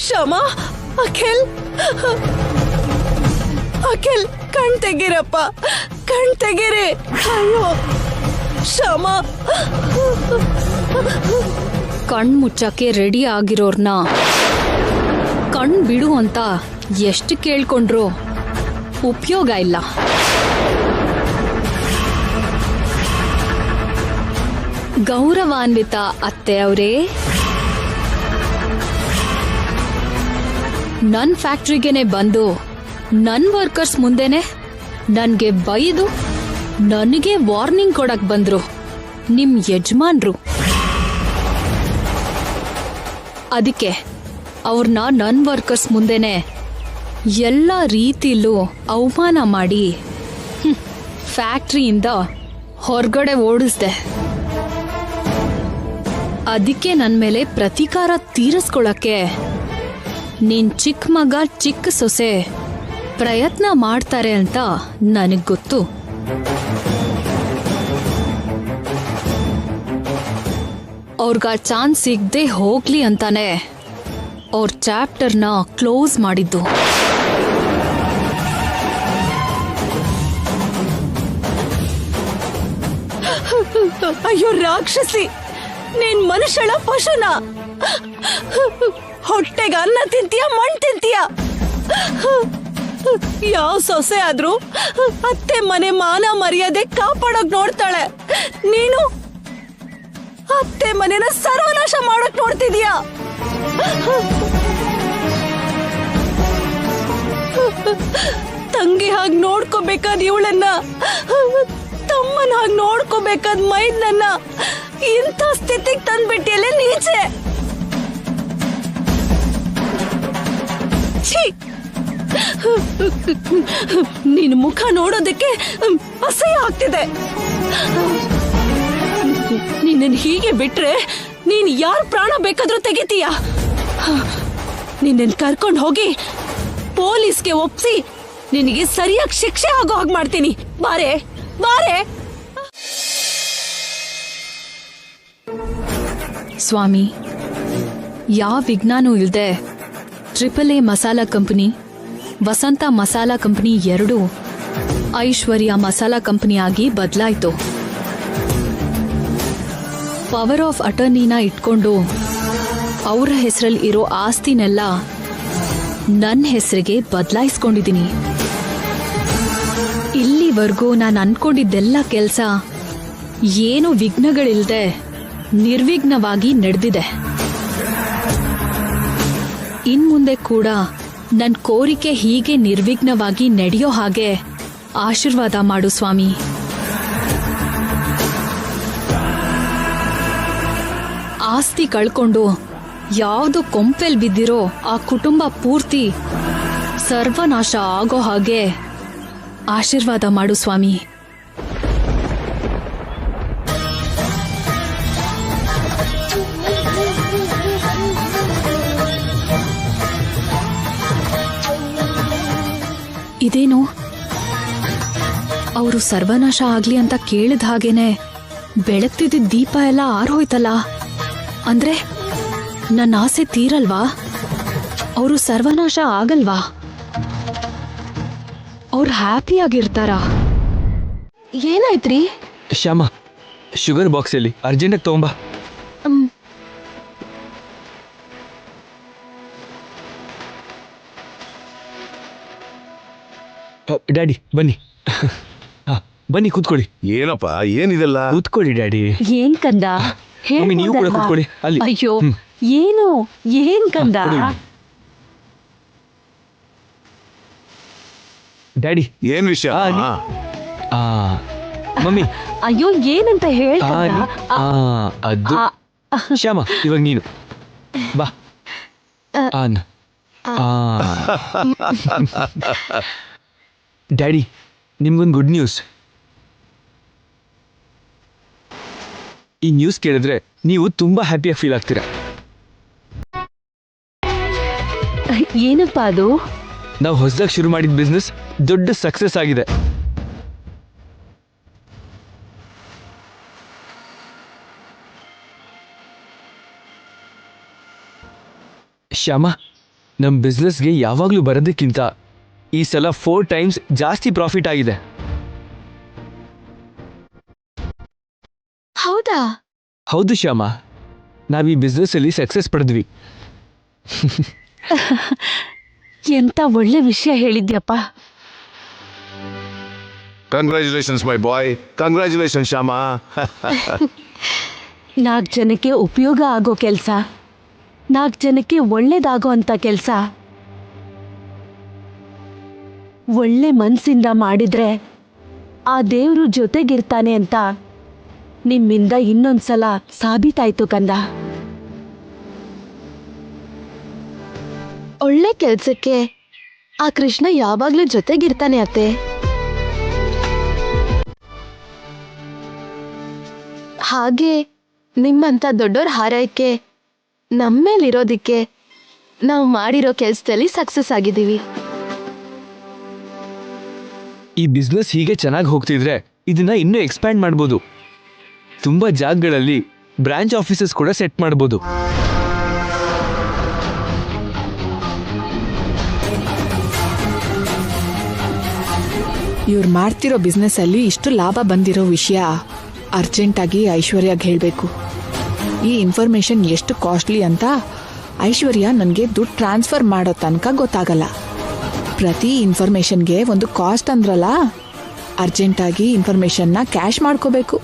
ಶ್ಯಾಮ, ಅಖಿಲ್, ಅಖಿಲ್ ಕಣ್ ತೆಗೀರಪ್ಪ, ಕಣ್ ತೆಗೀರಿ. ಅಯ್ಯೋ ಶ್ಯಾಮ. ಕಣ್ ಮುಚ್ಚಕ್ಕೆ ರೆಡಿ ಆಗಿರೋರ್ನ ಕಣ್ ಬಿಡು ಅಂತ ಎಷ್ಟು ಕೇಳ್ಕೊಂಡ್ರು ಉಪಯೋಗ ಇಲ್ಲ. ಗೌರವಾನ್ವಿತ ಅತ್ತೆ ಅವರೇ, ನನ್ ಫ್ಯಾಕ್ಟ್ರಿಗೆನೆ ಬಂದು ನನ್ ವರ್ಕರ್ಸ್ ಮುಂದೆನೆ ನನ್ಗೆ ಬೈದು ನನಗೆ ವಾರ್ನಿಂಗ್ ಕೊಡಕ್ ಬಂದ್ರು ನಿಮ್ ಯಜಮಾನ್ರು. ಅದಕ್ಕೆ ಅವ್ರನ್ನ ನನ್ ವರ್ಕರ್ಸ್ ಮುಂದೆನೆ ಎಲ್ಲ ರೀತಿಲೂ ಅವಮಾನ ಮಾಡಿ ಫ್ಯಾಕ್ಟ್ರಿಯಿಂದ ಹೊರಗಡೆ ಓಡಿಸ್ದೆ. ಅದಕ್ಕೆ ನನ್ ಮೇಲೆ ಪ್ರತೀಕಾರ ತೀರಿಸ್ಕೊಳಕ್ಕೆ ನಿನ್ ಚಿಕ್ಕ ಮಗ ಚಿಕ್ಕ ಸೊಸೆ ಪ್ರಯತ್ನ ಮಾಡ್ತಾರೆ ಅಂತ ನನಗ್ ಗೊತ್ತು. ಅವ್ರಿಗ ಚಾನ್ಸ್ ಸಿಗದೆ ಹೋಗ್ಲಿ ಅಂತಾನೆ ಅವ್ರ ಚಾಪ್ಟರ್ನ ಕ್ಲೋಸ್ ಮಾಡಿದ್ದು. ಅಯ್ಯೋ ರಾಕ್ಷಸಿ, ನೀನ್ ಮನುಷ್ಯಳ ಪಶುನ? ಹೊಟ್ಟೆಗೆ ಅನ್ನ ತಿಂತೀಯ, ಮಣ್ ತಿಂತೀಯ? ಯಾವ ಸೊಸೆ ಆದ್ರೂ ಅತ್ತೆ ಮನೆ ಮಾನ ಮರ್ಯಾದೆ ಕಾಪಾಡೋಕ್ ನೋಡ್ತಾಳೆ. ನೀನು ಅತ್ತೆ ಮನೆನ ಸರ್ವನಾಶ ಮಾಡೋಕ್ ನೋಡ್ತಿದೀಯ. ತಂಗಿ ಹಾಗೆ ನೋಡ್ಕೋಬೇಕಾದ ಇವಳನ್ನ, ತಮ್ಮನ ಹಾಗೆ ನೋಡ್ಕೋಬೇಕಾದ ಮೈದ್ನನ್ನ ಇಂಥ ಸ್ಥಿತಿಗೆ ತಂದ್ಬಿಟ್ಟಿಯಲ್ಲೇ ನೀಚೆ. ಛೀ, ನಿನ್ ಮುಖ ನೋಡೋದಕ್ಕೆ ಅಸಹ್ಯ ಆಗ್ತಿದೆ. ನಿನ್ನ ಹೀಗೆ ಬಿಟ್ರೆ ನೀನ್ ಯಾರ್ ಪ್ರಾಣ ಬೇಕಾದ್ರೂ ತೆಗಿತೀಯ. ನಿನ್ನ ಕರ್ಕೊಂಡು ಹೋಗಿ ಪೊಲೀಸ್ಗೆ ಒಪ್ಸಿ ನಿನಗೆ ಸರಿಯಾಗಿ ಶಿಕ್ಷೆ ಆಗೋ ಹಾಗೆ ಮಾಡ್ತೀನಿ. ಬಾರೆ ಬಾರೆ. ಸ್ವಾಮಿ, ಯಾವ ವಿಜ್ಞಾನೂ ಇಲ್ದೆ AAA ಮಸಾಲಾ ಕಂಪನಿ, ವಸಂತ ಮಸಾಲಾ ಕಂಪನಿ ಎರಡೂ ಐಶ್ವರ್ಯ ಮಸಾಲಾ ಕಂಪನಿ ಆಗಿ ಬದಲಾಯಿತು. ಪವರ್ ಆಫ್ ಅಟರ್ನಿನ ಇಟ್ಕೊಂಡು ಅವರ ಹೆಸರಲ್ಲಿ ಇರೋ ಆಸ್ತಿನೆಲ್ಲ ನನ್ನ ಹೆಸರಿಗೆ ಬದಲಾಯಿಸ್ಕೊಂಡಿದ್ದೀನಿ. ಇಲ್ಲಿವರೆಗೂ ನಾನು ಅನ್ಕೊಂಡಿದ್ದೆಲ್ಲ ಕೆಲಸ ಏನು ವಿಘ್ನಗಳಿಲ್ದೆ ನಿರ್ವಿಘ್ನವಾಗಿ ನಡೆದಿದೆ. ಇನ್ಮುಂದೆ ಕೂಡ ನನ್ನ ಕೋರಿಕೆ ಹೀಗೆ ನಿರ್ವಿಘ್ನವಾಗಿ ನಡೆಯೋ ಹಾಗೆ ಆಶೀರ್ವಾದ ಮಾಡು ಸ್ವಾಮಿ. ಆಸ್ತಿ ಕಳ್ಕೊಂಡು ಯಾವ್ದು ಕೊಂಪೆಲ್ ಬಿದ್ದಿರೋ ಆ ಕುಟುಂಬ ಪೂರ್ತಿ ಸರ್ವನಾಶ ಆಗೋ ಹಾಗೆ ಆಶೀರ್ವಾದ ಮಾಡು ಸ್ವಾಮಿ. ಇದೇನು, ಅವರು ಸರ್ವನಾಶ ಆಗ್ಲಿ ಅಂತ ಕೇಳಿದ ಹಾಗೇನೆ ಬೆಳಗ್ತಿದ್ದ ದೀಪ ಎಲ್ಲ ಆರ್ಹೋಯ್ತಲ್ಲ. ಅಂದ್ರೆ ನನ್ನ ಆಸೆ ತೀರಲ್ವಾ? ಅವರು ಸರ್ವನಾಶ ಆಗಲ್ವಾ? ಅವ್ರು ಹ್ಯಾಪಿಯಾಗಿರ್ತಾರ? ಏನಾಯ್ತ್ರಿ? ಶ್ಯಾಮ, ಶುಗರ್ ಬಾಕ್ಸ್ ಅಲ್ಲಿ ಅರ್ಜೆಂಟಾಗಿ ತಗೊಂಬಾ. ಡ್ಯಾಡಿ ಬನ್ನಿ. ಬನ್ನಿ ಕೂತ್ಕೊಳ್ಳಿ. ಏನಪ್ಪ ಏನಿದೆಲ್ಲ? ಕೂತ್ಕೊಳ್ಳಿ ಡ್ಯಾಡಿ. ಏನ್ ಕಂದ? ಮಮ್ಮಿ ನೀವು ಕೂಡ ಕೂತ್ಕೊಳ್ಳಿ. ಅಲ್ಲಿ. ಅಯ್ಯೋ ಏನು ಏನ್ ಕಂದ? ಡ್ಯಾಡಿ ಏನ್ ವಿಷಯ? ಮಮ್ಮಿ. ಅಯ್ಯೋ ಏನಂತ ಅದು ಶ್ಯಾಮ, ಇವಾಗ ನೀನು ಬಾ. ಡ್ಯಾಡಿ, ನಿಮ್ಗೊಂದು ಗುಡ್ ನ್ಯೂಸ್. ಈ ನ್ಯೂಸ್ ಕೇಳಿದ್ರೆ ನೀವು ತುಂಬಾ ಹ್ಯಾಪಿಯಾಗಿ ಫೀಲ್ ಆಗ್ತೀರಾ. ಏನಪ್ಪ ಅದು? ನಾವು ಹೊಸದಾಗಿ ಶುರು ಮಾಡಿದ ಬಿಸ್ನೆಸ್ ದೊಡ್ಡ ಸಕ್ಸಸ್ ಆಗಿದೆ. ಶ್ಯಾಮ, ನಮ್ಮ ಬಿಸ್ನೆಸ್ಗೆ ಯಾವಾಗಲೂ ಬರೋದಕ್ಕಿಂತ ಈ ಸಲ 4 ಟೈಮ್ಸ್ ಜಾಸ್ತಿ ಪ್ರಾಫಿಟ್ ಆಗಿದೆ. ಹೌದಾ? ಹೌದು ಶ್ಯಾಮ, ನಾವು ಈ ಬಿಸ್ನೆಸ್ಸಲ್ಲಿ ಸಕ್ಸಸ್ ಪಡೆದ್ವಿ. ಎಂತ ಒಳ್ಳೆ ವಿಷಯ ಹೇಳಿದ್ಯಪ್ಪ. ಕಂಗ್ರ್ಯಾಚುಲೇಷನ್ಸ್ ಮೈ ಬಾಯ್, ಕಂಗ್ರ್ಯಾಚುಲೇಷನ್ ಶ್ಯಾಮ. 4 ಜನಕ್ಕೆ ಉಪಯೋಗ ಆಗೋ ಕೆಲಸ, 4 ಜನಕ್ಕೆ ಒಳ್ಳೇದಾಗೋ ಅಂತ ಕೆಲಸ, ಒಳ್ಳೆ ಮನಸ್ಸಿಂದ ಮಾಡಿದ್ರೆ ಆ ದೇವರು ಜೊತೆಗಿರ್ತಾನೆ ಅಂತ ನಿಮ್ಮಿಂದ ಇನ್ನೊಂದ್ಸಲ ಸಾಬೀತಾಯ್ತು ಕಂದ. ಒಳ್ಳೆ ಕೆಲ್ಸಕ್ಕೆ ಆ ಕೃಷ್ಣ ಯಾವಾಗ್ಲೂ ಜೊತೆಗಿರ್ತಾನೆ ಅತ್ತೆ. ಹಾಗೆ ನಿಮ್ಮಂತ ದೊಡ್ಡೋರ್ ಹಾರೈಕೆ ನಮ್ಮೇಲಿರೋದಿಕ್ಕೆ ನಾವು ಮಾಡಿರೋ ಕೆಲ್ಸದಲ್ಲಿ ಸಕ್ಸಸ್ ಆಗಿದ್ದೀವಿ. ಈ ಬಿಸ್ನೆಸ್ ಹೀಗೆ ಚೆನ್ನಾಗಿ ಹೋಗ್ತಿದ್ರೆ ಇದನ್ನ ಇನ್ನೂ ಎಕ್ಸ್ಪ್ಯಾಂಡ್ ಮಾಡ್ಬೋದು. ತುಂಬ ಜಾಗಗಳಲ್ಲಿ ಬ್ರಾಂಚ್ ಆಫೀಸಸ್ ಕೂಡ ಸೆಟ್ ಮಾಡ್ಬೋದು. ಇವ್ರು ಮಾಡ್ತಿರೋ ಬಿಸ್ನೆಸ್ ಅಲ್ಲಿ ಇಷ್ಟು ಲಾಭ ಬಂದಿರೋ ವಿಷಯ ಅರ್ಜೆಂಟಾಗಿ ಐಶ್ವರ್ಯಾಗೆ ಹೇಳಬೇಕು. ಈ ಇನ್ಫಾರ್ಮೇಶನ್ ಎಷ್ಟು ಕಾಸ್ಟ್ಲಿ ಅಂತ ಐಶ್ವರ್ಯ ನನಗೆ ದುಡ್ಡು ಟ್ರಾನ್ಸ್ಫರ್ ಮಾಡೋ ತನಕ ಗೊತ್ತಾಗಲ್ಲ. ಪ್ರತಿ ಇನ್ಫಾರ್ಮೇಶನ್ಗೆ ಒಂದು ಕಾಸ್ಟ್ ಅಂದ್ರಲ್ಲ, ಅರ್ಜೆಂಟಾಗಿ ಇನ್ಫಾರ್ಮೇಶನ್ನ ಕ್ಯಾಶ್ ಮಾಡ್ಕೋಬೇಕು.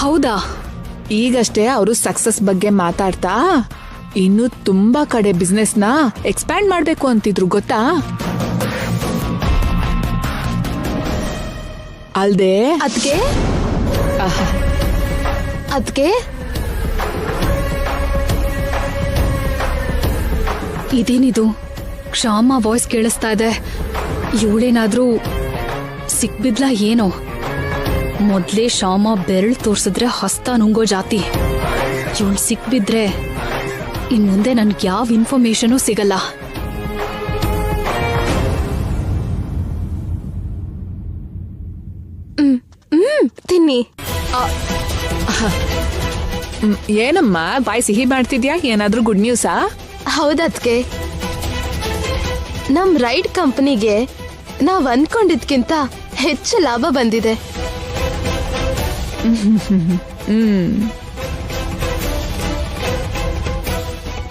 ಹೌದಾ? ಈಗಷ್ಟೇ ಅವರು ಸಕ್ಸಸ್ ಬಗ್ಗೆ ಮಾತಾಡ್ತಾ ಇನ್ನು ತುಂಬಾ ಕಡೆ ಬಿಸ್ನೆಸ್ನ ಎಕ್ಸ್ಪ್ಯಾಂಡ್ ಮಾಡ್ಬೇಕು ಅಂತಿದ್ರು, ಗೊತ್ತಾ? ಅಲ್ದೆ ಅದ್ಕೆ ಅದ್ಕೆ ಇದೇನಿದು? ಕ್ಷಾಮ ವಾಯ್ಸ್ ಕೇಳಿಸ್ತಾ ಇದೆ. ಇವಳೇನಾದ್ರೂ ಸಿಕ್ಬಿದ್ಲಾ ಏನೋ? ಮೊದ್ಲೇ ಶ್ಯಾಮ ಬೆರಳು ತೋರ್ಸಿದ್ರೆ ಹಸ್ತ ನುಂಗೋ ಜಾತಿ. ಇವಳು ಸಿಕ್ಬಿದ್ರೆ ಇನ್ ಮುಂದೆ ನನ್ಗೆ ಯಾವ ಇನ್ಫಾರ್ಮೇಶನೂ ಸಿಗಲ್ಲ. ತಿನ್ನಿ. ಏನಮ್ಮ ಬಾಯ್ ಸಿಹಿ ಮಾಡ್ತಿದ್ಯಾ? ಏನಾದ್ರೂ ಗುಡ್ ನ್ಯೂಸಾ? ಹೌದದ್ಕೆ ನಮ್ ರೈಡ್ ಕಂಪನಿಗೆ ನಾವ್ ಅನ್ಕೊಂಡಿದ್ಕಿಂತ ಹೆಚ್ಚು ಲಾಭ ಬಂದಿದೆ.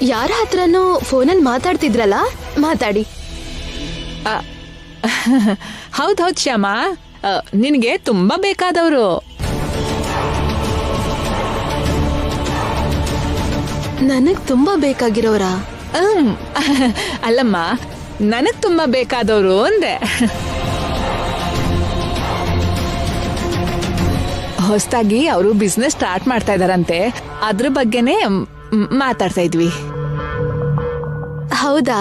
ಯಾರ ಹತ್ರನೂ ಫೋನಲ್ಲಿ ಮಾತಾಡ್ತಿದ್ರಲ್ಲ, ಮಾತಾಡಿ. ಹೌದ್ ಶ್ಯಾಮ, ನಿನ್ಗೆ ತುಂಬಾ ಬೇಕಾದವರು. ನನಗ್ ತುಂಬಾ ಬೇಕಾಗಿರೋರಾ? ಅಲ್ಲಮ್ಮ, ನನಗ್ ತುಂಬಾ ಬೇಕಾದವರು ಅಂದೆ. ಹೊಸದಾಗಿ ಅವರು ಬಿಸ್ನೆಸ್ ಸ್ಟಾರ್ಟ್ ಮಾಡ್ತಾ ಇದಾರಂತೆ, ಅದ್ರ ಬಗ್ಗೆನೇ ಮಾತಾಡ್ತಾ ಇದ್ವಿ. ಹೌದಾ?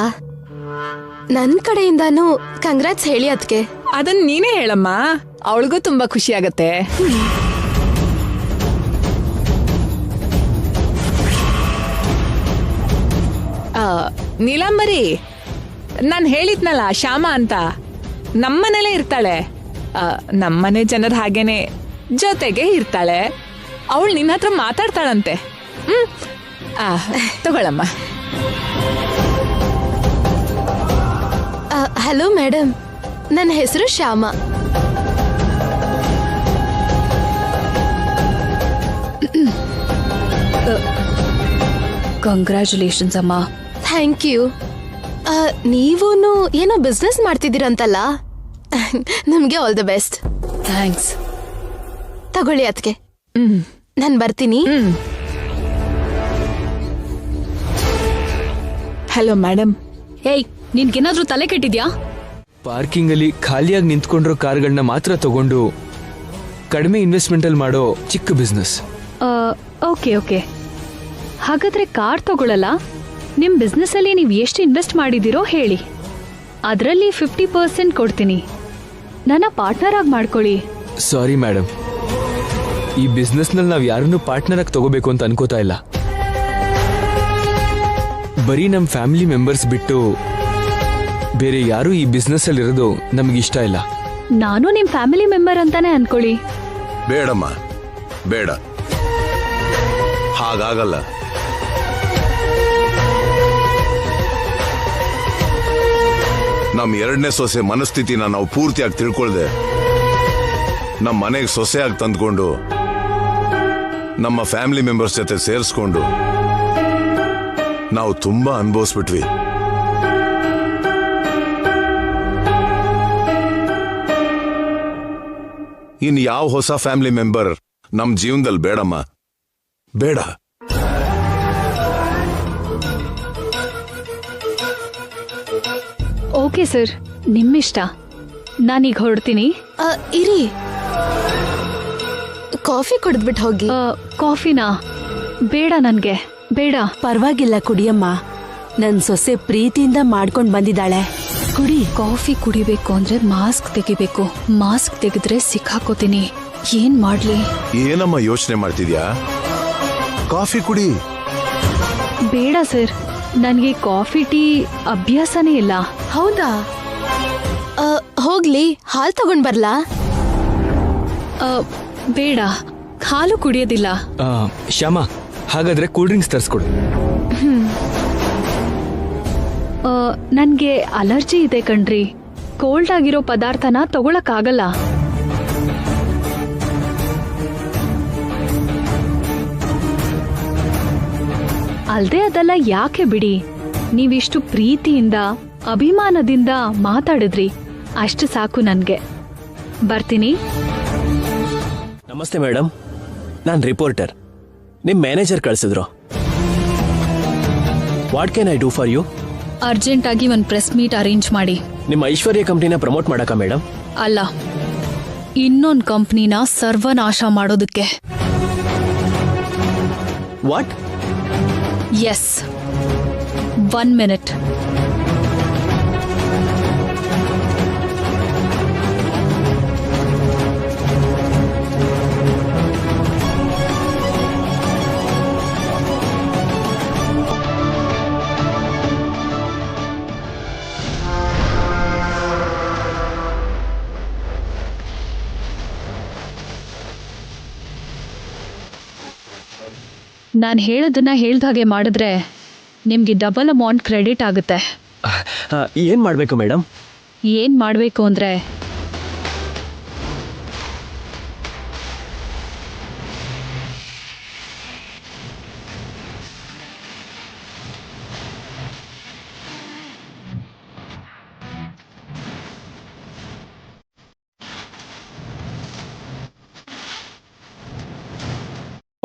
ನನ್ ಕಡೆಯಿಂದಾನು ಕಂಗ್ರಾಟ್ಸ್ ಹೇಳಿ ಅದ್ಕೆ. ಅದನ್ನ ನೀನೇ ಹೇಳಮ್ಮ, ಅವಳಿಗೂ ತುಂಬಾ ಖುಷಿ ಆಗತ್ತೆ. ನೀಲಾಂಬರಿ, ನಾನ್ ಹೇಳಿದ್ನಲ್ಲ ಶ್ಯಾಮ ಅಂತ, ನಮ್ಮನೇಲೇ ಇರ್ತಾಳೆ. ನಮ್ಮನೆ ಜನರ ಹಾಗೇನೆ ಜೊತೆಗೆ ಇರ್ತಾಳೆ. ಅವಳು ನಿನ್ನ ಹತ್ರ ಮಾತಾಡ್ತಾಳಂತೆ. ತಗೊಳಮ್ಮ. ಹಲೋ ಮೇಡಮ್, ನನ್ನ ಹೆಸರು ಶ್ಯಾಮ. ಕಂಗ್ರ್ಯಾಚುಲೇಷನ್ಸ್ ಅಮ್ಮ. Thank you. ನೀವೂನು ಏನೋ ಬಿಸ್ನೆಸ್ ಮಾಡ್ತಿದ್ದೀರಂತಲ್ಲ, ನಿಮ್ಗೆ ಆಲ್ ದ ಬೆಸ್ಟ್. ಥ್ಯಾಂಕ್ಸ್. ತಗೊಳ್ಳಿ ಅದಕ್ಕೆ. ನಾನು ಬರ್ತೀನಿ. Hello madam. ಏಯ್, ನಿನ್ಗೇನಾದ್ರೂ ತಲೆ ಕೆಟ್ಟಿದ್ಯಾ? ಪಾರ್ಕಿಂಗ್ ಅಲ್ಲಿ ಖಾಲಿಯಾಗಿ ನಿಂತ್ಕೊಂಡಿರೋ ಕಾರ್ಗಳನ್ನ ಮಾತ್ರ ತಗೊಂಡು ಕಡಿಮೆ ಇನ್ವೆಸ್ಟ್ಮೆಂಟ್ ಅಲ್ಲಿ ಮಾಡೋ ಚಿಕ್ಕ ಬಿಸ್ನೆಸ್. Okay okay. ಹಾಗಾದ್ರೆ ಕಾರ್ ತಗೊಳ್ಳಲ್ಲ. ನಿಮ್ ಬಿಸ್ನೆಸ್ ಅಲ್ಲಿ ನೀವು ಎಷ್ಟು ಇನ್ವೆಸ್ಟ್ ಮಾಡಿದಿರೋ ಹೇಳಿ, ಅದರಲ್ಲಿ 50% ಕೊಡ್ತೀನಿ. ನನ್ನ ಪಾರ್ಟ್ನರ್ ಆಗಿ ಮಾಡ್ಕೊಳ್ಳಿ. ಸಾರಿ ಮೇಡಮ್, ಈ ಬಿಸ್ನೆಸ್ ನಲ್ಲಿ ನಾವ್ ಯಾರನ್ನು ಪಾರ್ಟ್ನರ್ ಆಗಿ ತಗೋಬೇಕು ಅಂತ ಅನ್ಕೋತಾ ಇಲ್ಲ. ಬರೀ ನಮ್ಮ ಫ್ಯಾಮಿಲಿ ಮೆಂಬರ್ಸ್ ಬಿಟ್ಟು ಬೇರೆ ಯಾರೂ ಈ ಬಿಸ್ನೆಸ್ಸಲ್ಲಿ ಇರೋದು ನಮಗಿಷ್ಟ ಇಲ್ಲ. ನಾನು ನಿಮ್ ಫ್ಯಾಮಿಲಿ ಮೆಂಬರ್ ಅಂತಾನೆ ಅನ್ಕೊಳ್ಳಿ. ಬೇಡಮ್ಮ, ಬೇಡ, ಹಾಗಾಗಲ್ಲ. ನಮ್ಮ ಎರಡನೇ ಸೊಸೆ ಮನಸ್ಥಿತಿನ ನಾವು ಪೂರ್ತಿಯಾಗಿ ತಿಳ್ಕೊಳ್ದೆ ನಮ್ಮ ಮನೆಗೆ ಸೊಸೆಯಾಗಿ ತಂದ್ಕೊಂಡು ನಮ್ಮ ಫ್ಯಾಮಿಲಿ ಮೆಂಬರ್ಸ್ ಜೊತೆ ಸೇರಿಸ್ಕೊಂಡು ನಾವು ತುಂಬಾ ಅನುಭವಿಸ್ಬಿಟ್ವಿ. ಇನ್ ಯಾವ ಹೊಸ ಫ್ಯಾಮಿಲಿ ಮೆಂಬರ್ ನಮ್ ಜೀವನದಲ್ಲಿ ಬೇಡಮ್ಮ, ಬೇಡ. ಓಕೆ ಸರ್, ನಿಮ್ಮಿಷ್ಟ. ನಾನೀಗ ಹೊರಡ್ತೀನಿ. ಇರಿ, ಕಾಫಿ ಕುಡಿದ್ಬಿಟ್ಟು ಹೋಗಿ. ಕಾಫಿನಾ? ಬೇಡ, ನನ್ಗೆ ಬೇಡ. ಪರವಾಗಿಲ್ಲ, ಕುಡಿಯಮ್ಮ. ನನ್ ಸೊಸೆ ಪ್ರೀತಿಯಿಂದ ಮಾಡ್ಕೊಂಡ್ ಬಂದಿದ್ದಾಳೆ, ಕುಡಿ. ಕಾಫಿ ಕುಡಿಬೇಕು ಅಂದ್ರೆ ಮಾಸ್ಕ್ ತೆಗಿಬೇಕು. ಮಾಸ್ಕ್ ತೆಗೆದ್ರೆ ಸಿಕ್ಕಾಕೋತೀನಿ. ಏನ್ ಮಾಡ್ಲಿ? ಏನಮ್ಮ ಯೋಚನೆ ಮಾಡ್ತಿದ್ಯಾ? ಕಾಫಿ ಕುಡಿ. ಬೇಡ ಸರ್, ನನ್ಗೆ ಕಾಫಿ ಟೀ ಅಭ್ಯಾಸನೇ ಇಲ್ಲ. ಹೌದಾ? ಹೋಗ್ಲಿ, ಹಾಲ್ ತಗೊಂಡ್ ಬರ್ಲಾ? ಬೇಡ, ಹಾಲು ಕುಡಿಯೋದಿಲ್ಲ. ಶ್ಯಾಮ, ಹಾಗಾದ್ರೆ ಕೂಲ್ ಡ್ರಿಂಕ್ಸ್ ತರಿಸ್ಕೊಡು. ನನ್ಗೆ ಅಲರ್ಜಿ ಇದೆ ಕಣ್ರಿ. ಕೋಲ್ಡ್ ಆಗಿರೋ ಪದಾರ್ಥನ ತಗೊಳಕ್ಕಾಗಲ್ಲ. ಅಲ್ದೇ ಅದೆಲ್ಲ ಯಾಕೆ ಬಿಡಿ. ನೀವಿಷ್ಟು ಪ್ರೀತಿಯಿಂದ ಅಭಿಮಾನದಿಂದ ಮಾತಾಡಿದ್ರಿ, ಅಷ್ಟು ಸಾಕು ನನ್ಗೆ. ಬರ್ತೀನಿ. ನಮಸ್ತೆ ಮೇಡಮ್, ನಾನು ರಿಪೋರ್ಟರ್. ನಿಮ್ ಮ್ಯಾನೇಜರ್ ಕಳಿಸಿದ್ರು. What can I do for you? Urgent ಆಗಿ ಒಂದು ಪ್ರೆಸ್ ಮೀಟ್ ಅರೇಂಜ್ ಮಾಡಿ. ನಿಮ್ಮ ಐಶ್ವರ್ಯ ಕಂಪ್ನಿನ ಪ್ರಮೋಟ್ ಮಾಡಕ ಮೇಡಮ್? ಅಲ್ಲ, ಇನ್ನೊಂದು ಕಂಪ್ನಿನ ಸರ್ವನಾಶ ಮಾಡೋದಕ್ಕೆ. ವಾಟ್? Yes, 1 minute. ನಾನು ಹೇಳೋದನ್ನ ಹೇಳ್ದಾಗೆ ಮಾಡಿದ್ರೆ ನಿಮಗೆ ಡಬಲ್ ಅಮೌಂಟ್ ಕ್ರೆಡಿಟ್ ಆಗುತ್ತೆ. ಏನ್ ಮಾಡಬೇಕು ಮೇಡಮ್? ಏನು ಮಾಡಬೇಕು ಅಂದರೆ,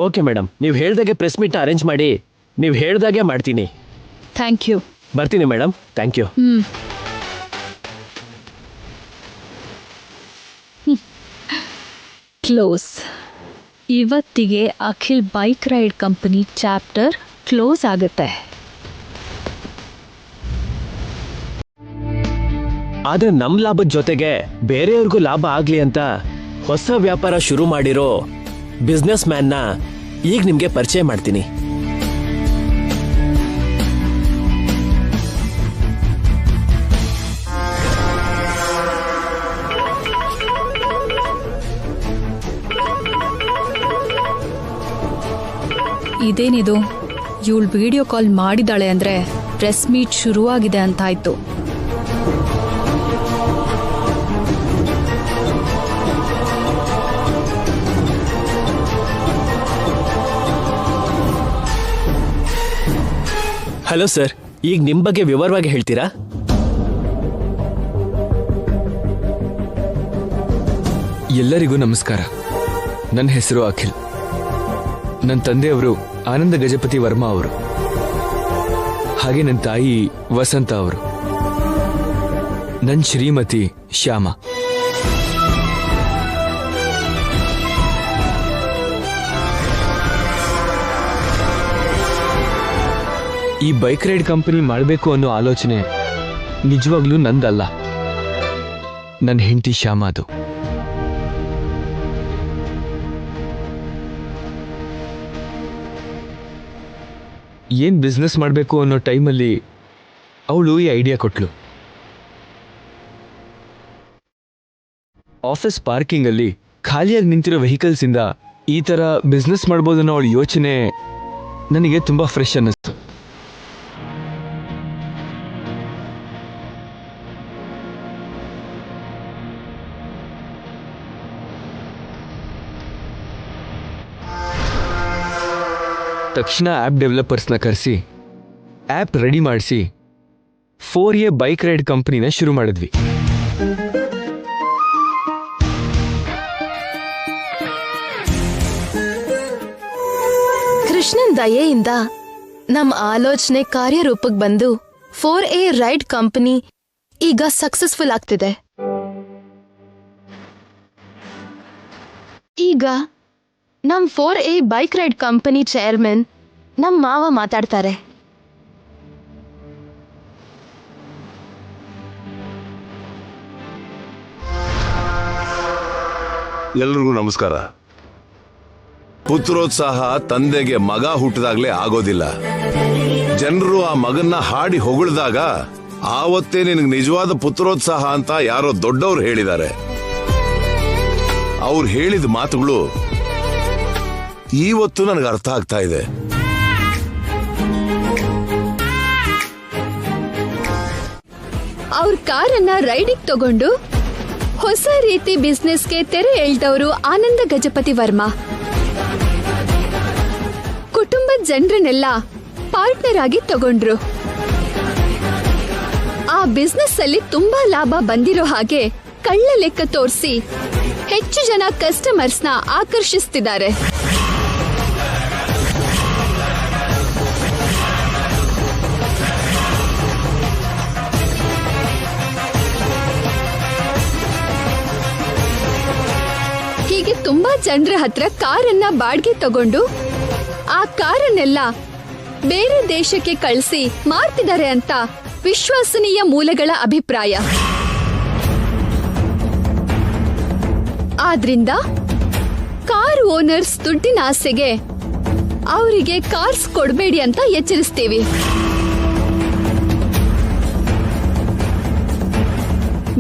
ಓಕೆ ಮೇಡಮ್, ನೀವು ಹೇಳ್ದಾಗೆ ಪ್ರೆಸ್ ಮೀಟ್ ಅರೇಂಜ್ ಮಾಡಿ. ನೀವು ಹೇಳ್ದಾಗೆ ಮಾಡ್ತೀನಿ. Thank you. ಬರ್ತೀನಿ ಮೇಡಮ್. Thank you. ಕ್ಲೋಸ್. ಇವತ್ತಿಗೆ Akhil bike ride company chapter close ಆಗುತ್ತೆ. ಆದ್ರೆ ನಮ್ ಲಾಭದ ಜೊತೆಗೆ ಬೇರೆಯವ್ರಿಗೂ ಲಾಭ ಆಗ್ಲಿ ಅಂತ ಹೊಸ ವ್ಯಾಪಾರ ಶುರು ಮಾಡಿರೋ ಬಿಸ್ನೆಸ್ ಮ್ಯಾನ್ನ ಈಗ ನಿಮ್ಗೆ ಪರಿಚಯ ಮಾಡ್ತೀನಿ. ಇದೇನಿದು? ಇವಳು ವಿಡಿಯೋ ಕಾಲ್ ಮಾಡಿದಾಳೆ ಅಂದ್ರೆ ಪ್ರೆಸ್ ಮೀಟ್ ಶುರುವಾಗಿದೆ ಅಂತಾಯ್ತು. ಹಲೋ ಸರ್, ಈಗ ನಿಮ್ ಬಗ್ಗೆ ವಿವರವಾಗಿ ಹೇಳ್ತೀರಾ? ಎಲ್ಲರಿಗೂ ನಮಸ್ಕಾರ. ನನ್ನ ಹೆಸರು ಅಖಿಲ್. ನನ್ನ ತಂದೆಯವರು ಆನಂದ ಗಜಪತಿ ವರ್ಮಾ ಅವರು, ಹಾಗೆ ನನ್ನ ತಾಯಿ ವಸಂತ ಅವರು, ನನ್ನ ಶ್ರೀಮತಿ ಶ್ಯಾಮ. ಈ ಬೈಕ್ ರೈಡ್ ಕಂಪನಿ ಮಾಡಬೇಕು ಅನ್ನೋ ಆಲೋಚನೆ ನಿಜವಾಗ್ಲೂ ನಂದಲ್ಲ, ನನ್ನ ಹೆಂಡತಿ ಶ್ಯಾಮದು. ಏನು ಬಿಸ್ನೆಸ್ ಮಾಡಬೇಕು ಅನ್ನೋ ಟೈಮಲ್ಲಿ ಅವಳು ಈ ಐಡಿಯಾ ಕೊಟ್ಲು. ಆಫೀಸ್ ಪಾರ್ಕಿಂಗಲ್ಲಿ ಖಾಲಿಯಾಗಿ ನಿಂತಿರೋ ವೆಹಿಕಲ್ಸಿಂದ ಈ ಥರ ಬಿಸ್ನೆಸ್ ಮಾಡ್ಬೋದು ಅನ್ನೋ ಅವಳ ಯೋಚನೆ ನನಗೆ ತುಂಬ ಫ್ರೆಶ್ ಅನ್ನಿಸ್ತು. ತಕ್ಷಣ ಆ್ಯಪ್ ಡೆವಲಪರ್ಸ್ನ ಕರೆಸಿ ಆ್ಯಪ್ ರೆಡಿ ಮಾಡಿಸಿ 4A ಬೈಕ್ ರೈಡ್ ಕಂಪ್ನಿನ ಶುರು ಮಾಡಿದ್ವಿ. ಕೃಷ್ಣನ್ ದಯೆಯಿಂದ ನಮ್ಮ ಆಲೋಚನೆ ಕಾರ್ಯರೂಪಕ್ಕೆ ಬಂದು 4A ರೈಡ್ ಕಂಪನಿ ಈಗ ಸಕ್ಸಸ್ಫುಲ್ ಆಗ್ತಿದೆ. ಈಗ ನಮ್ 4A bike ride company chairman ನಮ್ ಮಾವ ಮಾತಾಡ್ತಾರೆ. ಎಲ್ರಿಗೂ ನಮಸ್ಕಾರ. ಪುತ್ರೋತ್ಸಾಹ ತಂದೆಗೆ ಮಗ ಹುಟ್ಟಿದಾಗ್ಲೇ ಆಗೋದಿಲ್ಲ. ಜನರು ಆ ಮಗನ್ನ ಹಾಡಿ ಹೊಗಳಿದಾಗ ಆವತ್ತೇ ನಿನಗೆ ನಿಜವಾದ ಪುತ್ರೋತ್ಸಾಹ ಅಂತ ಯಾರೋ ದೊಡ್ಡವ್ರು ಹೇಳಿದ್ದಾರೆ. ಅವ್ರು ಹೇಳಿದ ಮಾತುಗಳು ಇವತ್ತು ನನಗೆ ಅರ್ಥ ಆಗ್ತಾ ಇದೆ. ಅವ್ರ ಕಾರನ್ನ ರೈಡಿಗೆ ತಗೊಂಡು ಹೊಸ ರೀತಿ ಬಿಸ್ನೆಸ್ಗೆ ತೆರೆ ಎಳ್ದವರು ಆನಂದ ಗಜಪತಿ ವರ್ಮಾ ಕುಟುಂಬದ ಜನರನ್ನೆಲ್ಲ ಪಾರ್ಟ್ನರ್ ಆಗಿ ತಗೊಂಡ್ರು. ಆ ಬಿಸ್ನೆಸ್ ಅಲ್ಲಿ ತುಂಬಾ ಲಾಭ ಬಂದಿರೋ ಹಾಗೆ ಕಳ್ಳ ಲೆಕ್ಕ ತೋರಿಸಿ ಹೆಚ್ಚು ಜನ ಕಸ್ಟಮರ್ಸ್ನ ಆಕರ್ಷಿಸ್ತಿದ್ದಾರೆ. ಹೀಗೆ ತುಂಬಾ ಜನರ ಹತ್ರ ಕಾರನ್ನ ಬಾಡಿಗೆ ತಗೊಂಡು ಆ ಕಾರನ್ನೆಲ್ಲ ಬೇರೆ ದೇಶಕ್ಕೆ ಕಳಿಸಿ ಮಾರ್ತಿದ್ದಾರೆ ಅಂತ ವಿಶ್ವಸನೀಯ ಮೂಲಗಳ ಅಭಿಪ್ರಾಯ. ಆದ್ರಿಂದ ಕಾರ್ ಓನರ್ಸ್ ದುಡ್ಡಿನ ಆಸೆಗೆ ಅವರಿಗೆ ಕಾರ್ಸ್ ಕೊಡಬೇಡಿ ಅಂತ ಎಚ್ಚರಿಸ್ತೀವಿ.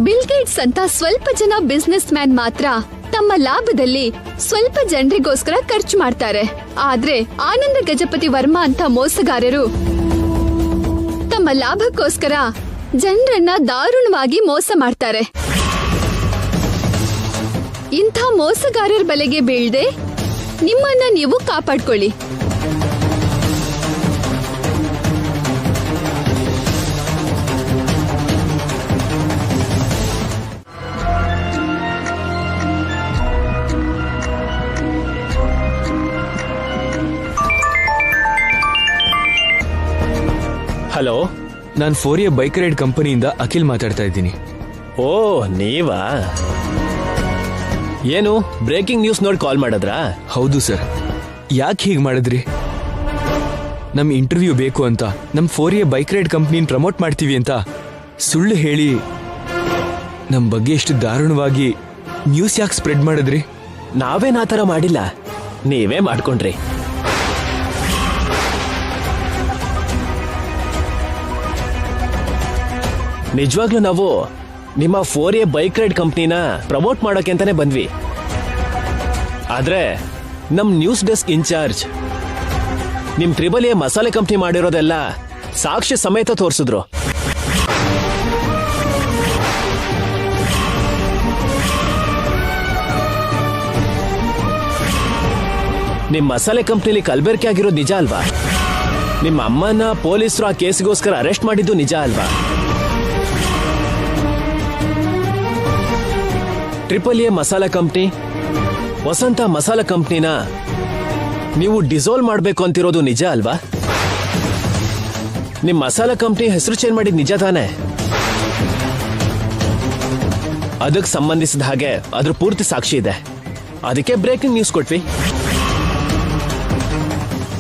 ಬಿಲ್ ಗೇಟ್ಸ್ ಅಂತ ಸ್ವಲ್ಪ ಜನ ಬಿಸ್ನೆಸ್ ಮ್ಯಾನ್ ಮಾತ್ರ ತಮ್ಮ ಲಾಭದಲ್ಲಿ ಸ್ವಲ್ಪ ಜನರಿಗೋಸ್ಕರ ಖರ್ಚು ಮಾಡ್ತಾರೆ. ಆದ್ರೆ ಆನಂದ ಗಜಪತಿ ವರ್ಮಾ ಅಂತ ಮೋಸಗಾರರು ತಮ್ಮ ಲಾಭಕ್ಕೋಸ್ಕರ ಜನರನ್ನ ದಾರುಣವಾಗಿ ಮೋಸ ಮಾಡ್ತಾರೆ. ಇಂಥ ಮೋಸಗಾರರ ಬಲೆಗೆ ಬೀಳದೆ ನಿಮ್ಮನ್ನ ನೀವು ಕಾಪಾಡ್ಕೊಳ್ಳಿ. ಹಲೋ, ನಾನು 4A ಬೈಕ್ ರೈಡ್ ಕಂಪನಿಯಿಂದ ಅಖಿಲ್ ಮಾತಾಡ್ತಾ ಇದ್ದೀನಿ. ಓ ನೀವಾ? ಏನು ಬ್ರೇಕಿಂಗ್ ನ್ಯೂಸ್ ನೋಡಿ ಕಾಲ್ ಮಾಡಿದ್ರಾ? ಹೌದು ಸರ್. ಯಾಕೆ ಹೀಗೆ ಮಾಡಿದ್ರಿ? ನಮ್ಮ ಇಂಟರ್ವ್ಯೂ ಬೇಕು ಅಂತ ನಮ್ಮ 4A ಬೈಕ್ ರೈಡ್ ಕಂಪ್ನಿನ ಪ್ರಮೋಟ್ ಮಾಡ್ತೀವಿ ಅಂತ ಸುಳ್ಳು ಹೇಳಿ ನಮ್ಮ ಬಗ್ಗೆ ಎಷ್ಟು ದಾರುಣವಾಗಿ ನ್ಯೂಸ್ ಯಾಕೆ ಸ್ಪ್ರೆಡ್ ಮಾಡಿದ್ರಿ? ನಾವೇನ್ ಆ ಥರ ಮಾಡಿಲ್ಲ, ನೀವೇ ಮಾಡ್ಕೊಂಡ್ರಿ. ನಿಜವಾಗ್ಲೂ ನಾವು ನಿಮ್ಮ 4A ಬೈಕ್ ರೈಡ್ ಕಂಪ್ನಿನ ಪ್ರಮೋಟ್ ಮಾಡೋಕೆ ಅಂತಾನೆ ಬಂದ್ವಿ. ಆದ್ರೆ ನಮ್ ನ್ಯೂಸ್ ಡೆಸ್ಕ್ ಇನ್ಚಾರ್ಜ್ ನಿಮ್ AAA ಮಸಾಲೆ ಕಂಪ್ನಿ ಮಾಡಿರೋದೆಲ್ಲ ಸಾಕ್ಷ್ಯ ಸಮೇತ ತೋರಿಸಿದ್ರು. ನಿಮ್ ಮಸಾಲೆ ಕಂಪ್ನಿಲಿ ಕಲಬೆರಕೆ ಆಗಿರೋದು ನಿಜ ಅಲ್ವಾ? ನಿಮ್ಮ ಅಮ್ಮನ ಪೊಲೀಸರು ಆ ಕೇಸ್ಗೋಸ್ಕರ ಅರೆಸ್ಟ್ ಮಾಡಿದ್ದು ನಿಜ ಅಲ್ವಾ? AAA ಮಸಾಲಾ ಕಂಪ್ನಿ, ವಸಂತ ಮಸಾಲಾ ಕಂಪ್ನಿನ ನೀವು ಡಿಸಾಲ್ವ್ ಮಾಡಬೇಕು ಅಂತಿರೋದು ನಿಜ ಅಲ್ವಾ? ನಿಮ್ ಮಸಾಲಾ ಕಂಪ್ನಿ ಹೆಸರು ಚೇಂಜ್ ಮಾಡಿದ ನಿಜ ತಾನೆ? ಅದಕ್ಕೆ ಸಂಬಂಧಿಸಿದ ಹಾಗೆ ಅದ್ರ ಪೂರ್ತಿ ಸಾಕ್ಷಿ ಇದೆ. ಅದಕ್ಕೆ ಬ್ರೇಕಿಂಗ್ ನ್ಯೂಸ್ ಕೊಟ್ವಿ.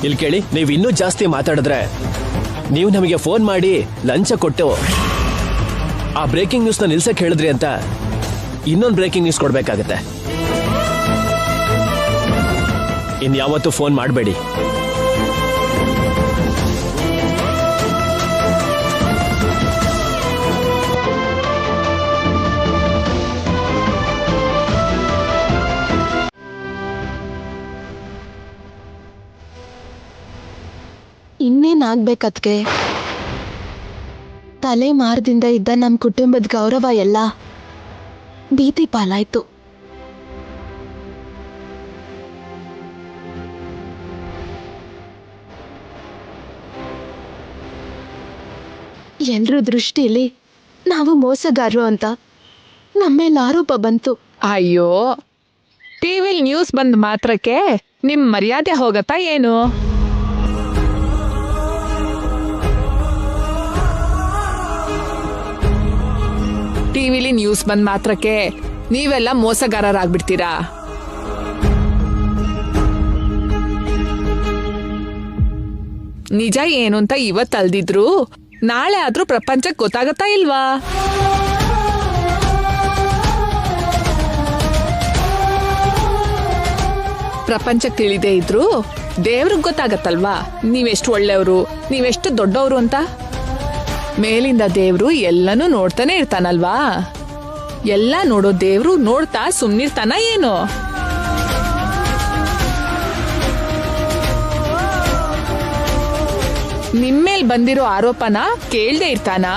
ಇಲ್ಲಿ ಕೇಳಿ, ನೀವು ಇನ್ನೂ ಜಾಸ್ತಿ ಮಾತಾಡಿದ್ರೆ ನೀವು ನಮಗೆ ಫೋನ್ ಮಾಡಿ ಲಂಚ ಕೊಟ್ಟು ಆ ಬ್ರೇಕಿಂಗ್ ನ್ಯೂಸ್ನ ನಿಲ್ಸಕ್ಕೆ ಹೇಳಿದ್ರಿ ಅಂತ ಇನ್ನೊಂದು ಬ್ರೇಕಿಂಗ್ ನ್ಯೂಸ್ ಕೊಡ್ಬೇಕಾಗತ್ತೆ. ಇನ್ಯಾವತ್ತೂ ಫೋನ್ ಮಾಡಬೇಡಿ. ಇನ್ನೇನಾಗ್ಬೇಕದ್ಕೆ? ತಲೆ ಮಾರದಿಂದ ಇದ್ದ ನಮ್ಮ ಕುಟುಂಬದ ಗೌರವ ಎಲ್ಲ ಬೀದಿ ಪಾಲಾಯ್ತು. ಎಲ್ರ ದೃಷ್ಟಿಲಿ ನಾವು ಮೋಸಗಾರರು ಅಂತ ನಮ್ಮೇಲೆ ಆರೋಪ ಬಂತು. ಅಯ್ಯೋ, ಟಿವಿಲ್ ನ್ಯೂಸ್ ಬಂದ ಮಾತ್ರಕ್ಕೆ ನಿಮ್ ಮರ್ಯಾದೆ ಹೋಗತ್ತಾ ಏನು? ಟಿವಿಲಿ ನ್ಯೂಸ್ ಬಂದ ಮಾತ್ರಕ್ಕೆ ನೀವೆಲ್ಲ ಮೋಸಗಾರರಾಗ್ಬಿಡ್ತೀರಾ? ನಿಜ ಏನು ಅಂತ ಇವತ್ತು ಅಲ್ದಿದ್ರು ನಾಳೆ ಆದ್ರೂ ಪ್ರಪಂಚಕ್ಕೆ ಗೊತ್ತಾಗತ್ತಾ ಇಲ್ವಾ? ಪ್ರಪಂಚಕ್ಕೆ ತಿಳಿದೇ ಇದ್ರು ದೇವ್ರಿಗೆ ಗೊತ್ತಾಗತ್ತಲ್ವಾ ನೀವೆಷ್ಟು ಒಳ್ಳೆಯವರು, ನೀವೆಷ್ಟು ದೊಡ್ಡವರು ಅಂತ. ಮೇಲಿಂದ ದೇವ್ರು ಎಲ್ಲನೂ ನೋಡ್ತಾನೆ ಇರ್ತಾನಲ್ವಾ? ಎಲ್ಲ ನೋಡೋ ದೇವ್ರು ನೋಡ್ತಾ ಸುಮ್ನಿರ್ತಾನ ಏನು? ನಿಮ್ಮೇಲ್ ಬಂದಿರೋ ಆರೋಪನ ಕೇಳ್ದೆ ಇರ್ತಾನಾ?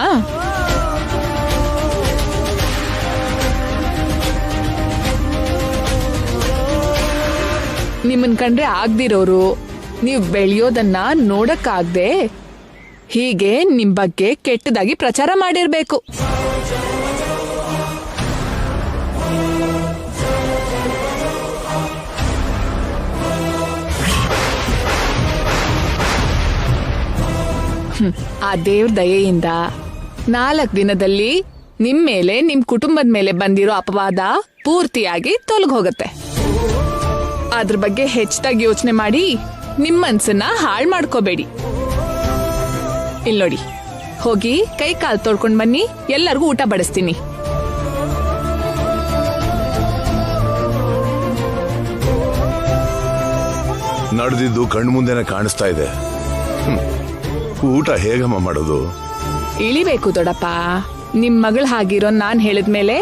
ನಿಮ್ಮನ್ ಕಂಡ್ರೆ ಆಗ್ದಿರೋರು ನೀವು ಬೆಳೆಯೋದನ್ನ ನೋಡಕ್ಕಾಗ್ದೆ ಹೀಗೆ ನಿಮ್ ಬಗ್ಗೆ ಕೆಟ್ಟದಾಗಿ ಪ್ರಚಾರ ಮಾಡಿರ್ಬೇಕು. ಆ ದೇವ್ರ ದಯೆಯಿಂದ 4 ದಿನದಲ್ಲಿ ನಿಮ್ ಮೇಲೆ ನಿಮ್ ಕುಟುಂಬದ ಮೇಲೆ ಬಂದಿರೋ ಅಪವಾದ ಪೂರ್ತಿಯಾಗಿ ತೊಲಗೋಗತ್ತೆ. ಅದ್ರ ಬಗ್ಗೆ ಹೆಚ್ಚಾಗಿ ಯೋಚನೆ ಮಾಡಿ ನಿಮ್ ಮನ್ಸನ್ನ ಹಾಳ್ ಮಾಡ್ಕೋಬೇಡಿ. ಇಲ್ನೋಡಿ, ಹೋಗಿ ಕೈ ಕಾಲು ತೊಳ್ಕೊಂಡ್ ಬನ್ನಿ, ಎಲ್ಲರಿಗೂ ಊಟ ಬಡಿಸ್ತೀನಿ. ನಡೆದಿದ್ದು ಕಣ್ಮುಂದೆನೆ ಕಾಣಿಸ್ತಾ ಇದೆ. ಊಟ ಹೇಗಮ್ಮ ಮಾಡೋದು? ಇಳಿಬೇಕು ದೊಡ್ಡಪ್ಪ. ನಿಮ್ ಮಗಳು ಹಾಗಿರೋ ನಾನ್ ಹೇಳಿದ್ಮೇಲೆ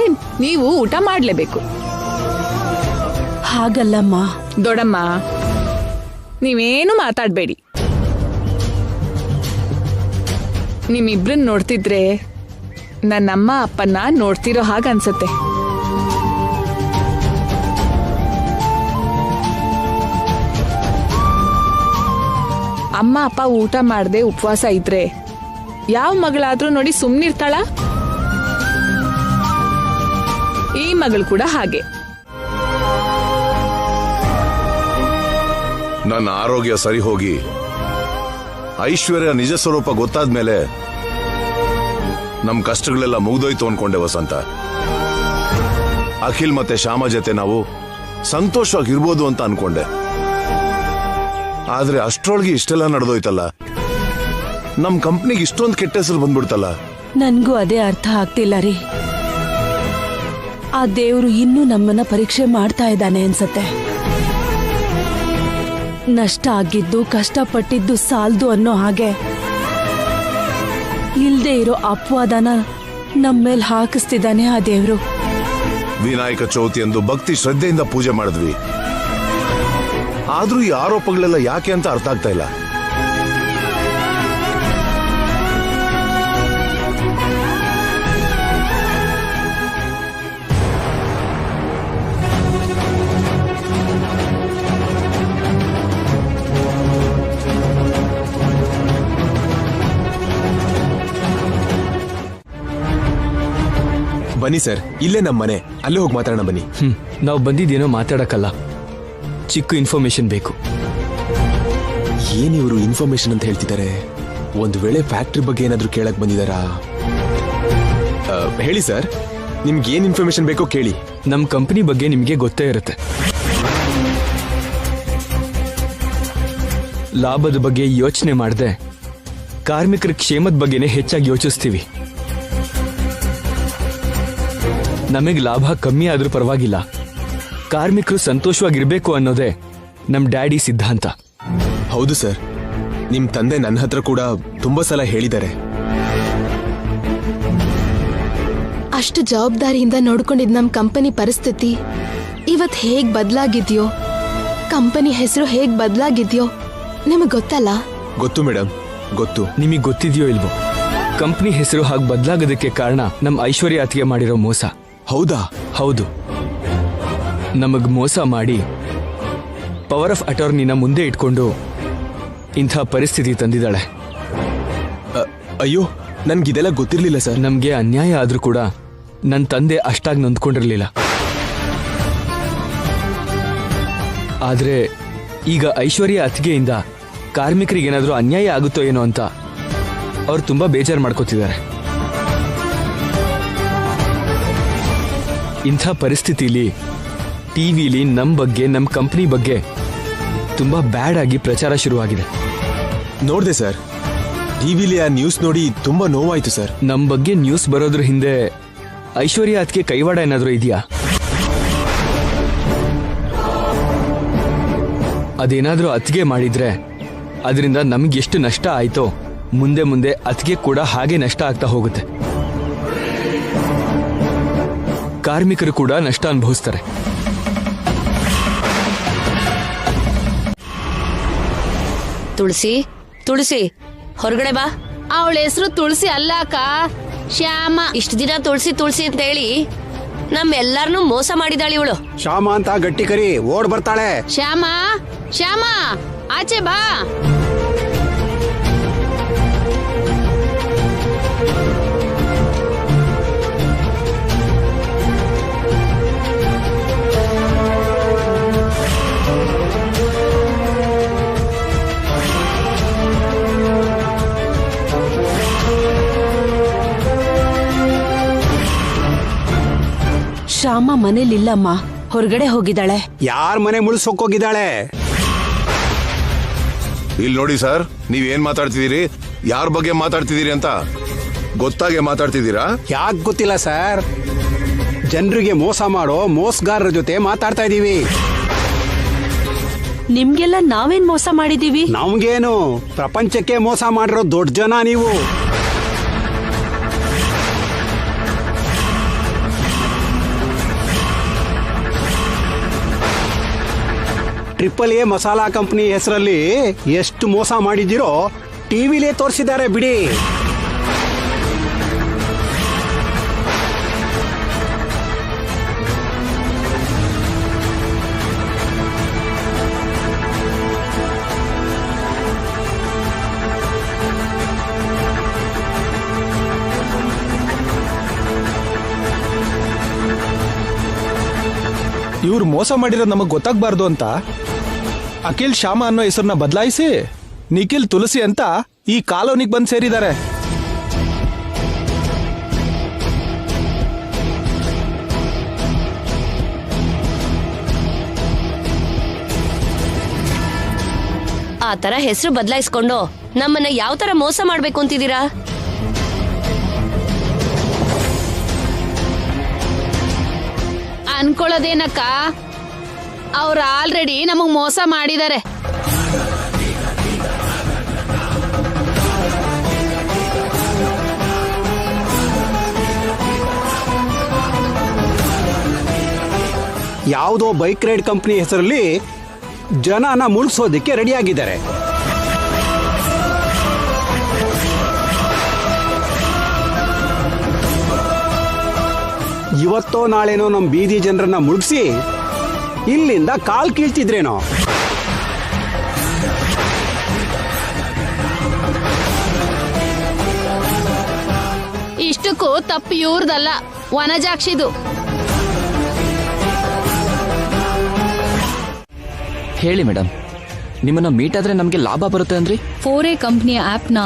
ನೀವು ಊಟ ಮಾಡ್ಲೇಬೇಕು. ಹಾಗಲ್ಲಮ್ಮ. ದೊಡ್ಡಮ್ಮ, ನೀವೇನು ಮಾತಾಡ್ಬೇಡಿ. ನಿಮ್ಮಿಬ್ರನ್ನ ನೋಡ್ತಿದ್ರೆ ನನ್ನಮ್ಮ ಅಪ್ಪನ್ನ ನೋಡ್ತಿರೋ ಹಾಗ ಅನ್ಸತ್ತೆ. ಅಮ್ಮ ಅಪ್ಪ ಊಟ ಮಾಡದೆ ಉಪವಾಸ ಇದ್ರೆ ಯಾವ ಮಗಳಾದ್ರೂ ನೋಡಿ ಸುಮ್ನಿರ್ತಾಳ? ಈ ಮಗಳು ಕೂಡ ಹಾಗೆ. ನನ್ನ ಆರೋಗ್ಯ ಸರಿ ಹೋಗಿ ಐಶ್ವರ್ಯ ನಿಜ ಸ್ವರೂಪ ಗೊತ್ತಾದ್ಮೇಲೆ ನಮ್ ಕಷ್ಟಗಳೆಲ್ಲ ಮುಗ್ದೋಯ್ತು ಅನ್ಕೊಂಡೆ ವಸಂತ. ಅಖಿಲ್ ಮತ್ತೆ ಶ್ಯಾಮ ಜೊತೆ ನಾವು ಸಂತೋಷವಾಗಿರ್ಬೋದು ಅಂತ ಅನ್ಕೊಂಡೆ. ಆದ್ರೆ ಅಷ್ಟ್ರೊಳಗೆ ಇಷ್ಟೆಲ್ಲ ನಡೆದೋಯ್ತಲ್ಲ. ನಮ್ ಕಂಪ್ನಿಗೆ ಇಷ್ಟೊಂದು ಕೆಟ್ಟ ಹೆಸರು ಬಂದ್ಬಿಡ್ತಲ್ಲ. ನನ್ಗೂ ಅದೇ ಅರ್ಥ ಆಗ್ತಿಲ್ಲ ರೀ. ಆ ದೇವ್ರು ಇನ್ನೂ ನಮ್ಮನ್ನ ಪರೀಕ್ಷೆ ಮಾಡ್ತಾ ಇದ್ದಾನೆ ಅನ್ಸತ್ತೆ. ನಷ್ಟ ಆಗಿದ್ದು ಕಷ್ಟಪಟ್ಟಿದ್ದು ಸಾಲ್ದು ಅನ್ನೋ ಹಾಗೆ ಇಲ್ದೇ ಇರೋ ಅಪವಾದನ ನಮ್ಮೇಲ್ ಹಾಕಿಸ್ತಿದ್ದಾನೆ ಆ ದೇವ್ರು. ವಿನಾಯಕ ಚೌತಿ ಎಂದು ಭಕ್ತಿ ಶ್ರದ್ಧೆಯಿಂದ ಪೂಜೆ ಮಾಡಿದ್ವಿ. ಆದ್ರೂ ಈ ಆರೋಪಗಳೆಲ್ಲ ಯಾಕೆ ಅಂತ ಅರ್ಥ ಆಗ್ತಾ ಇಲ್ಲ. ಬನ್ನಿ ಸರ್, ಇಲ್ಲೇ ನಮ್ಮ ಮನೆ, ಅಲ್ಲೇ ಹೋಗಿ ಮಾತಾಡೋಣ ಬನ್ನಿ. ನಾವು ಬಂದಿದ್ದೇನೋ ಮಾತಾಡಕ್ಕಲ್ಲ, ಚಿಕ್ಕ ಇನ್ಫಾರ್ಮೇಶನ್ ಬೇಕು. ಏನಿವರು ಇನ್ಫಾರ್ಮೇಶನ್ ಅಂತ ಹೇಳ್ತಿದ್ದಾರೆ? ಒಂದು ವೇಳೆ ಫ್ಯಾಕ್ಟ್ರಿ ಬಗ್ಗೆ ಏನಾದ್ರೂ ಕೇಳಕ್ ಬಂದಿದಾರಾ? ಹೇಳಿ ಸರ್, ನಿಮ್ಗೆ ಏನ್ ಇನ್ಫಾರ್ಮೇಶನ್ ಬೇಕೋ ಕೇಳಿ. ನಮ್ಮ ಕಂಪನಿ ಬಗ್ಗೆ ನಿಮಗೆ ಗೊತ್ತೇ ಇರುತ್ತೆ. ಲಾಭದ ಬಗ್ಗೆ ಯೋಚನೆ ಮಾಡದೆ ಕಾರ್ಮಿಕರ ಕ್ಷೇಮದ ಬಗ್ಗೆನೇ ಹೆಚ್ಚಾಗಿ ಯೋಚಿಸ್ತೀವಿ. ನಮಗೆ ಲಾಭ ಕಮ್ಮಿ ಆದ್ರೂ ಪರವಾಗಿಲ್ಲ, ಕಾರ್ಮಿಕರು ಸಂತೋಷವಾಗಿರ್ಬೇಕು ಅನ್ನೋದೇ ನಮ್ ಡ್ಯಾಡಿ ಸಿದ್ಧಾಂತ. ಹೌದು ಸರ್, ನಿಮ್ ತಂದೆ ನನ್ನ ಹತ್ರ ಕೂಡ ತುಂಬಾ ಸಲ ಹೇಳಿದ್ದಾರೆ. ಅಷ್ಟು ಜವಾಬ್ದಾರಿಯಿಂದ ನೋಡ್ಕೊಂಡಿದ್ ನಮ್ ಕಂಪನಿ ಪರಿಸ್ಥಿತಿ ಇವತ್ ಹೇಗ್ ಬದಲಾಗಿದ್ಯೋ, ಕಂಪನಿ ಹೆಸರು ಹೇಗ್ ಬದಲಾಗಿದ್ಯೋ ನಿಮಗ್ ಗೊತ್ತಲ್ಲ. ಗೊತ್ತು ಮೇಡಮ್, ಗೊತ್ತು. ನಿಮಗೆ ಗೊತ್ತಿದೆಯೋ ಇಲ್ವೋ, ಕಂಪ್ನಿ ಹೆಸರು ಹಾಗೆ ಬದಲಾಗೋದಕ್ಕೆ ಕಾರಣ ನಮ್ಮ ಐಶ್ವರ್ಯ ಅತ್ತಿಗೆ ಮಾಡಿರೋ ಮೋಸ. ಹೌದಾ? ಹೌದು. ನಮಗ್ ಮೋಸ ಮಾಡಿ ಪವರ್ ಆಫ್ ಅಟಾರ್ನಿನ ಮುಂದೆ ಇಟ್ಕೊಂಡು ಇಂಥ ಪರಿಸ್ಥಿತಿ ತಂದಿದ್ದಾಳೆ. ಅಯ್ಯೋ, ನನ್ಗಿದೆಲ್ಲ ಗೊತ್ತಿರ್ಲಿಲ್ಲ ಸರ್. ನಮ್ಗೆ ಅನ್ಯಾಯ ಆದ್ರೂ ಕೂಡ ನನ್ನ ತಂದೆ ಅಷ್ಟಾಗಿ ನೊಂದ್ಕೊಂಡಿರ್ಲಿಲ್ಲ. ಆದ್ರೆ ಈಗ ಐಶ್ವರ್ಯ ಅತ್ತಿಗೆಯಿಂದ ಕಾರ್ಮಿಕರಿಗೇನಾದ್ರೂ ಅನ್ಯಾಯ ಆಗುತ್ತೋ ಏನೋ ಅಂತ ಅವ್ರು ತುಂಬಾ ಬೇಜಾರು ಮಾಡ್ಕೋತಿದ್ದಾರೆ. ಇಂಥ ಪರಿಸ್ಥಿತಿಲಿ ಟಿವಿಲಿ ನಮ್ಮ ಬಗ್ಗೆ, ನಮ್ಮ ಕಂಪ್ನಿ ಬಗ್ಗೆ ತುಂಬಾ ಬ್ಯಾಡ್ ಆಗಿ ಪ್ರಚಾರ ಶುರುವಾಗಿದೆ. ನೋಡ್ದೆ ಸರ್, ಟಿವಿಲಿ ಆ ನ್ಯೂಸ್ ನೋಡಿ ತುಂಬಾ ನೋವಾಯ್ತು ಸರ್. ನಮ್ಮ ಬಗ್ಗೆ ನ್ಯೂಸ್ ಬರೋದ್ರ ಹಿಂದೆ ಐಶ್ವರ್ಯ ಅತ್ತಿಗೆ ಕೈವಾಡ ಏನಾದ್ರೂ ಇದೆಯಾ? ಅದೇನಾದ್ರೂ ಅತ್ತಿಗೆ ಮಾಡಿದ್ರೆ ಅದರಿಂದ ನಮ್ಗೆ ಎಷ್ಟು ನಷ್ಟ ಆಯ್ತೋ ಮುಂದೆ ಮುಂದೆ ಅತ್ತಿಗೆ ಕೂಡ ಹಾಗೆ ನಷ್ಟ ಆಗ್ತಾ ಹೋಗುತ್ತೆ. ಕಾರ್ಮಿಕರು ಕೂಡ ನಷ್ಟ ಅನುಭವಿಸ್ತಾರೆ. ತುಳಸಿ, ತುಳಸಿ ಹೊರಗಡೆ ಬಾ. ಅವಳ ಹೆಸರು ತುಳಸಿ ಅಲ್ಲ ಅಕ್ಕ, ಶ್ಯಾಮ. ಇಷ್ಟು ದಿನ ತುಳಸಿ ತುಳಸಿ ಅಂತ ಹೇಳಿ ನಮ್ಮೆಲ್ಲಾರನು ಮೋಸ ಮಾಡಿದಾಳಿ ಇವಳು. ಶ್ಯಾಮ ಅಂತ ಗಟ್ಟಿ ಕರಿ, ಓಡ್ ಬರ್ತಾಳೆ. ಶ್ಯಾಮ, ಶ್ಯಾಮ ಆಚೆ ಬಾ. ಶ್ಯಾಮ ಮನೇಲಿಲ್ಲಮ್ಮ, ಹೊರಗಡೆ ಹೋಗಿದ್ದಾಳೆ. ಯಾರ್ ಮನೆ ಮುಳ್ಸೋಕೋಗಿದ್ದಾಳೆ? ಇಲ್ಲಿ ನೋಡಿ ಸರ್, ನೀವೇನ್ ಮಾತಾಡ್ತಿದ್ದೀರಿ, ಯಾರ ಬಗ್ಗೆ ಮಾತಾಡ್ತಿದ್ದೀರಿ ಅಂತ ಗೊತ್ತಾಗೆ ಮಾತಾಡ್ತಿದ್ದೀರಾ? ಯಾಕೆ ಗೊತ್ತಿಲ್ಲ ಸರ್, ಜನರಿಗೆ ಮೋಸ ಮಾಡೋ ಮೋಸಗಾರರ ಜೊತೆ ಮಾತಾಡ್ತಾ ಇದೀವಿ. ನಿಮ್ಗೆಲ್ಲ ನಾವೇನ್ ಮೋಸ ಮಾಡಿದೀವಿ? ನಮ್ಗೇನು, ಪ್ರಪಂಚಕ್ಕೆ ಮೋಸ ಮಾಡಿರೋ ದೊಡ್ಡ ಜನ ನೀವು. AAA ಮಸಾಲಾ ಕಂಪನಿ ಹೆಸರಲ್ಲಿ ಎಷ್ಟು ಮೋಸ ಮಾಡಿದಿರೋ ಟಿವಿಲೇ ತೋರಿಸಿದ್ದಾರೆ ಬಿಡಿ. ಇವ್ರು ಮೋಸ ಮಾಡಿರೋದು ನಮಗ್ ಗೊತ್ತಾಗ್ಬಾರ್ದು ಅಂತ ಅಖಿಲ್ ಶ್ಯಾಮ ಅನ್ನೋ ಹೆಸರನ್ನ ಬದಲಾಯಿಸಿ ನಿಖಿಲ್ ತುಳಸಿ ಅಂತ ಈ ಕಾಲೋನಿಗೆ ಬಂದು ಸೇರಿದ್ದಾರೆ. ಆ ತರ ಹೆಸರು ಬದಲಾಯಿಸ್ಕೊಂಡು ನಮ್ಮನ್ನ ಯಾವ ತರ ಮೋಸ ಮಾಡ್ಬೇಕು ಅಂತಿದ್ದೀರಾ? ಅನ್ಕೊಳ್ಳೋದೇನಕ್ಕ, ಅವ್ರು ಆಲ್ರೆಡಿ ನಮಗ್ ಮೋಸ ಮಾಡಿದ್ದಾರೆ. ಯಾವುದೋ ಬೈಕ್ ರೈಡ್ ಕಂಪನಿ ಹೆಸರಲ್ಲಿ ಜನನ ಮುಳುಗ್ಸೋದಕ್ಕೆ ರೆಡಿಯಾಗಿದ್ದಾರೆ. ಇವತ್ತೋ ನಾಳೆನೋ ನಮ್ಮ ಬೀದಿ ಜನರನ್ನ ಮುಳುಗಿಸಿ ಇಲ್ಲಿಂದ ಕಾಲ್ ಕೀಳ್ತಿದ್ರೇನೋ. ಇಷ್ಟಕ್ಕೂ ತಪ್ಪು ಇವ್ರದಲ್ಲ, ವನಜಾಕ್ಷಿದು. ಹೇಳಿ ಮೇಡಮ್, ನಿಮ್ಮನ್ನ ಮೀಟ್ ಆದ್ರೆ ನಮ್ಗೆ ಲಾಭ ಬರುತ್ತೆ ಅಂದ್ರಿ? 4A ಕಂಪ್ನಿಯ ಆಪ್ನ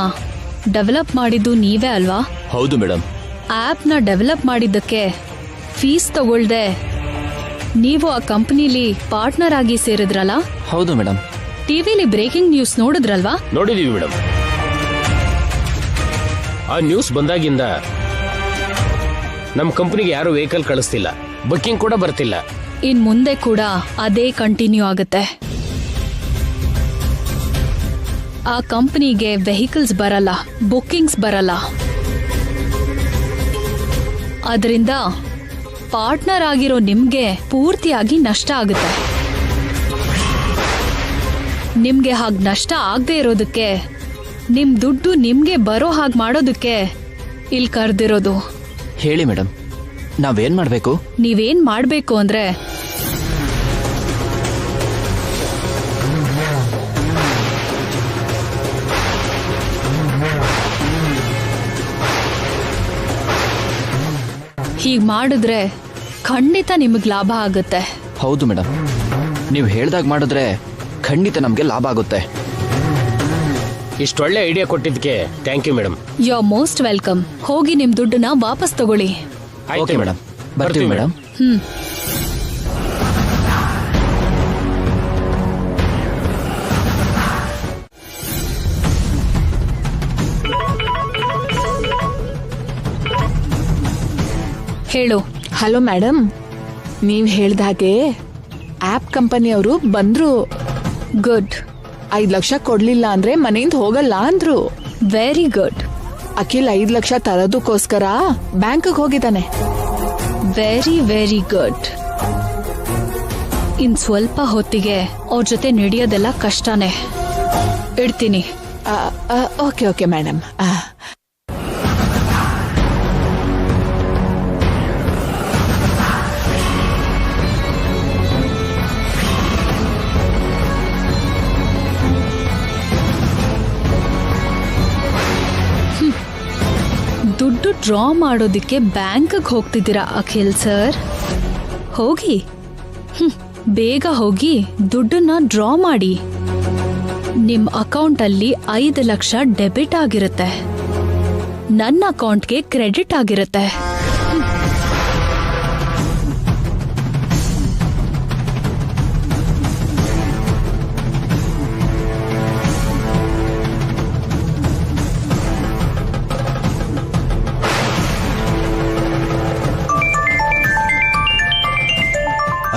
ಡೆವಲಪ್ ಮಾಡಿದ್ದು ನೀವೇ ಅಲ್ವಾ? ಹೌದು ಮೇಡಮ್. ಆಪ್ನ ಡೆವಲಪ್ ಮಾಡಿದ್ದಕ್ಕೆ ಫೀಸ್ ತಗೊಳ್ದೆ ನೀವು ಆ ಕಂಪನಿಲಿ ಪಾರ್ಟ್ನರ್ ಆಗಿ ಸೇರಿದ್ರಲ್ಲ? ಹೌದು ಮೇಡಮ್. ಟಿವಿಲಿ ಬ್ರೇಕಿಂಗ್ ನ್ಯೂಸ್ ನೋಡಿದ್ರಲ್ವಾ? ನೋಡಿದೀವಿ ಮೇಡಮ್. ಆ ನ್ಯೂಸ್ ಬಂದಾಗಿಂದ ನಮ್ಮ ಕಂಪನಿಗೆ ಯಾರು ವೆಹಿಕಲ್ ಕಳಿಸ್ತಿಲ್ಲ, ಬುಕ್ಕಿಂಗ್ ಕೂಡ ಬರ್ತಿಲ್ಲ. ಇನ್ ಮುಂದೆ ಕೂಡ ಅದೇ ಕಂಟಿನ್ಯೂ ಆಗುತ್ತೆ. ಆ ಕಂಪನಿಗೆ ವೆಹಿಕಲ್ಸ್ ಬರಲ್ಲ, ಬುಕ್ಕಿಂಗ್ಸ್ ಬರಲ್ಲ. ಅದರಿಂದ ಪಾರ್ಟ್ನರ್ ಆಗಿರೋ ನಿಮ್ಗೆ ಪೂರ್ತಿಯಾಗಿ ನಷ್ಟ ಆಗುತ್ತೆ. ನಿಮ್ಗೆ ಹಾಗೆ ನಷ್ಟ ಆಗದೆ ಇರೋದಕ್ಕೆ ನಿಮ್ ದುಡ್ಡು ನಿಮ್ಗೆ ಬರೋ ಹಾಗೆ ಮಾಡೋದಕ್ಕೆ ಇಲ್ಲಿ ಕರ್ದಿರೋದು. ಹೇಳಿ ಮೇಡಮ್, ನಾವೇನ್ ಮಾಡ್ಬೇಕು? ನೀವೇನ್ ಮಾಡ್ಬೇಕು ಅಂದ್ರೆ ಹೀಗ್ ಮಾಡಿದ್ರೆ ಖಂಡಿತ ನಿಮಗ್ ಲಾಭ ಆಗುತ್ತೆ. ಹೌದು ಮೇಡಮ್, ನೀವು ಹೇಳ್ದಾಗ ಮಾಡಿದ್ರೆ ಖಂಡಿತ ನಮ್ಗೆ ಲಾಭ ಆಗುತ್ತೆ. ಇಷ್ಟೊಳ್ಳೆ ಐಡಿಯಾ ಕೊಟ್ಟಿದ್ದಕ್ಕೆ thank you madam. You are most welcome. ಹೋಗಿ ನಿಮ್ ದುಡ್ಡನ್ನ ವಾಪಸ್ ತಗೊಳ್ಳಿ. ಓಕೆ ಮೇಡಮ್, ಬರ್ತೀವಿ ಮೇಡಮ್. ಹೇಳು. ಹಲೋ ಮೇಡಮ್, ನೀವ್ ಹೇಳ್ದಾಗೆ ಆಪ್ ಕಂಪನಿಯವರು ಬಂದ್ರು. ಗುಡ್. 5 ಲಕ್ಷ ಕೊಡ್ಲಿಲ್ಲ ಅಂದ್ರೆ ಮನೆಯಿಂದ ಹೋಗಲ್ಲ ಅಂದ್ರು. Very good. ಅಖಿಲ್ 5 ಲಕ್ಷ ತರೋದಕ್ಕೋಸ್ಕರ ಬ್ಯಾಂಕ್ಗೆ ಹೋಗಿದ್ದಾನೆ. Very very good. ಇನ್ ಸ್ವಲ್ಪ ಹೊತ್ತಿಗೆ ಅವ್ರ ಜೊತೆ ನಡೆಯೋದೆಲ್ಲ ಕಷ್ಟನೇ. ಇಡ್ತೀನಿ. Okay okay madam. ದುಡ್ಡು ಡ್ರಾ ಮಾಡೋದಿಕ್ಕೆ ಬ್ಯಾಂಕ್ಗೆ ಹೋಗ್ತಿದ್ದೀರಾ ಅಖಿಲ್ ಸರ್? ಹೋಗಿ, ಬೇಗ ಹೋಗಿ ದುಡ್ಡನ್ನ ಡ್ರಾ ಮಾಡಿ. ನಿಮ್ ಅಕೌಂಟ್ ಅಲ್ಲಿ 5 ಲಕ್ಷ ಡೆಬಿಟ್ ಆಗಿರುತ್ತೆ, ನನ್ನ ಅಕೌಂಟ್ಗೆ ಕ್ರೆಡಿಟ್ ಆಗಿರುತ್ತೆ.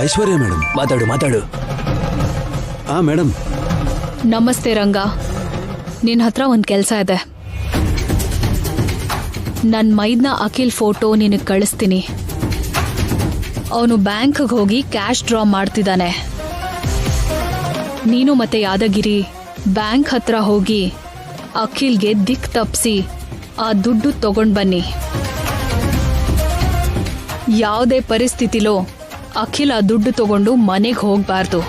ಐಶ್ವರ್ಯ ಮೇಡಮ್. ಮಾತಾಡು. ಮೇಡಮ್. ನಮಸ್ತೆ ರಂಗ. ನಿನ್ ಹತ್ರ ಒಂದ್ ಕೆಲ್ಸ ಇದೆ. ನನ್ ಮೈದ್ನ ಅಖಿಲ್ ಫೋಟೋ ನಿನಗ್ ಕಳಿಸ್ತೀನಿ. ಅವನು ಬ್ಯಾಂಕ್ಗೆ ಹೋಗಿ ಕ್ಯಾಶ್ ಡ್ರಾ ಮಾಡ್ತಿದ್ದಾನೆ. ನೀನು ಮತ್ತೆ ಯಾದಗಿರಿ ಬ್ಯಾಂಕ್ ಹತ್ರ ಹೋಗಿ ಅಖಿಲ್ಗೆ ದಿಕ್ ತಪ್ಸಿ ಆ ದುಡ್ಡು ತಗೊಂಡ್ ಬನ್ನಿ. ಯಾವುದೇ ಪರಿಸ್ಥಿತಿಲೋ ಅಖಿಲ್ ಆ ದುಡ್ಡು ತಗೊಂಡು ಮನೆಗೆ ಹೋಗ್ಬಾರ್ದು.